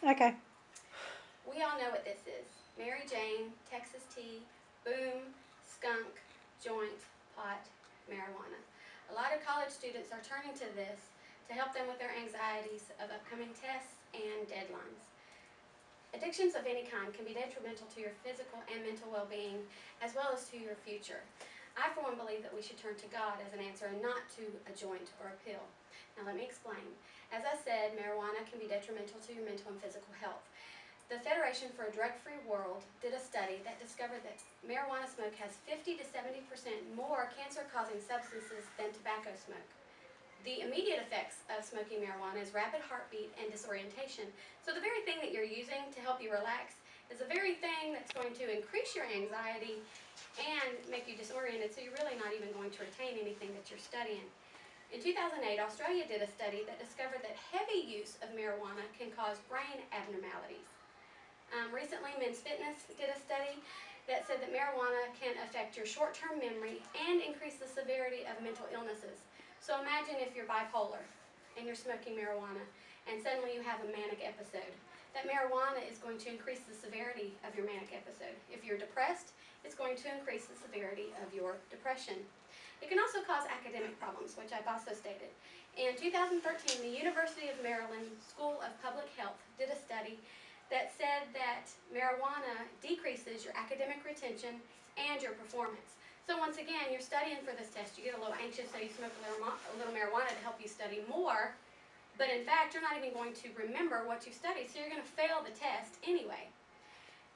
Okay. We all know what this is. Mary Jane, Texas tea, boom, skunk, joint, pot, marijuana. A lot of college students are turning to this to help them with their anxieties of upcoming tests and deadlines. Addictions of any kind can be detrimental to your physical and mental well-being, as well as to your future. I, for one, believe that we should turn to God as an answer and not to a joint or a pill. Now, let me explain. As I said, marijuana can be detrimental to your mental and physical health. The Federation for a Drug-Free World did a study that discovered that marijuana smoke has 50 to 70% more cancer-causing substances than tobacco smoke. The immediate effects of smoking marijuana is rapid heartbeat and disorientation. So the very thing that you're using to help you relax is the very thing that's going to increase your anxiety and make you disoriented, so you're really not even going to retain anything that you're studying. In 2008, Australia did a study that discovered that heavy use of marijuana can cause brain abnormalities. Recently, Men's Fitness did a study that said that marijuana can affect your short-term memory and increase the severity of mental illnesses. So imagine if you're bipolar and you're smoking marijuana and suddenly you have a manic episode. That marijuana is going to increase the severity of your manic episode. If you're depressed, it's going to increase the severity of your depression. It can also cause academic problems, which I've also stated. In 2013, the University of Maryland School of Public Health did a study that said that marijuana decreases your academic retention and your performance. So once again, you're studying for this test, you get a little anxious, so you smoke a little marijuana to help you study more, but in fact, you're not even going to remember what you studied, so you're going to fail the test anyway.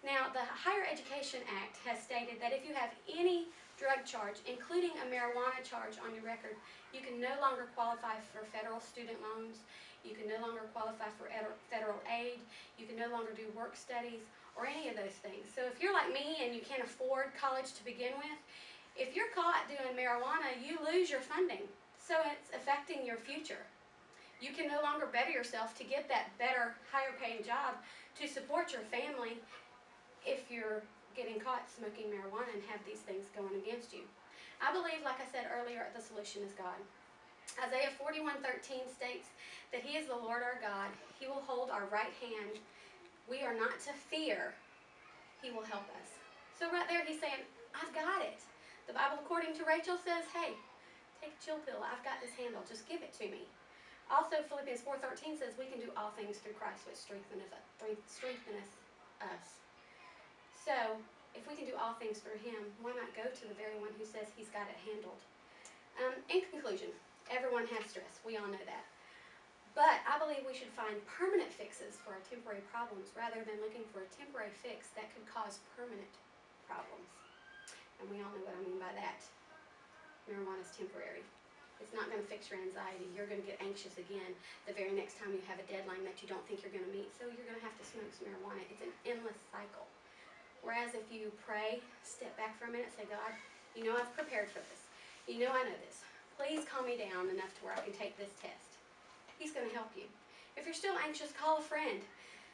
Now, the Higher Education Act has stated that if you have any drug charge, including a marijuana charge on your record, you can no longer qualify for federal student loans, you can no longer qualify for federal aid, you can no longer do work studies, or any of those things. So if you're like me and you can't afford college to begin with, if you're caught doing marijuana, you lose your funding. So it's affecting your future. You can no longer better yourself to get that better, higher paying job to support your family if you're getting caught smoking marijuana and have these things going against you. I believe, like I said earlier, the solution is God. Isaiah 41:13 states that He is the Lord our God. He will hold our right hand. We are not to fear. He will help us. So right there He's saying, I've got it. The Bible, according to Rachel, says, hey, take a chill pill. I've got this handled. Just give it to me. Also, Philippians 4:13 says we can do all things through Christ, which strengtheneth us. So, if we can do all things through Him, why not go to the very one who says He's got it handled? In conclusion, everyone has stress. We all know that. But I believe we should find permanent fixes for our temporary problems rather than looking for a temporary fix that could cause permanent problems. And we all know what I mean by that. Marijuana is temporary. It's not going to fix your anxiety. You're going to get anxious again the very next time you have a deadline that you don't think you're going to meet. So you're going to have to smoke some marijuana. It's an endless cycle. Whereas if you pray, step back for a minute, say, God, you know I've prepared for this. You know I know this. Please calm me down enough to where I can take this test. He's going to help you. If you're still anxious, call a friend.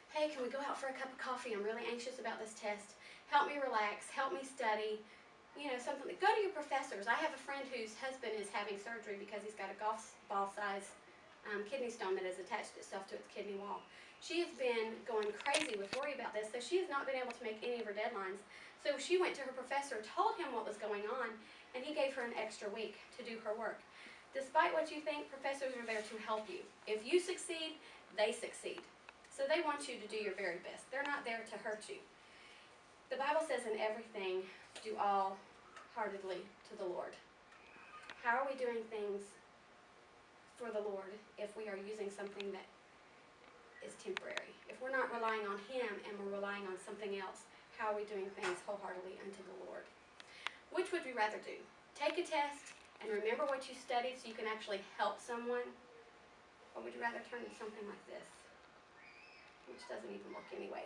Hey, can we go out for a cup of coffee? I'm really anxious about this test. Help me relax. Help me study. You know, something. Go to your professors. I have a friend whose husband is having surgery because he's got a golf ball size kidney stone that has attached itself to its kidney wall. She has been going crazy with worry about this, so she has not been able to make any of her deadlines. So she went to her professor, told him what was going on, and he gave her an extra week to do her work. Despite what you think, professors are there to help you. If you succeed, they succeed. So they want you to do your very best. They're not there to hurt you. The Bible says in everything, do all heartedly to the Lord. How are we doing things for the Lord if we are using something that is temporary? If we're not relying on Him and we're relying on something else, how are we doing things wholeheartedly unto the Lord? Which would you rather do? Take a test and remember what you studied so you can actually help someone? Or would you rather turn to something like this, which doesn't even work anyway?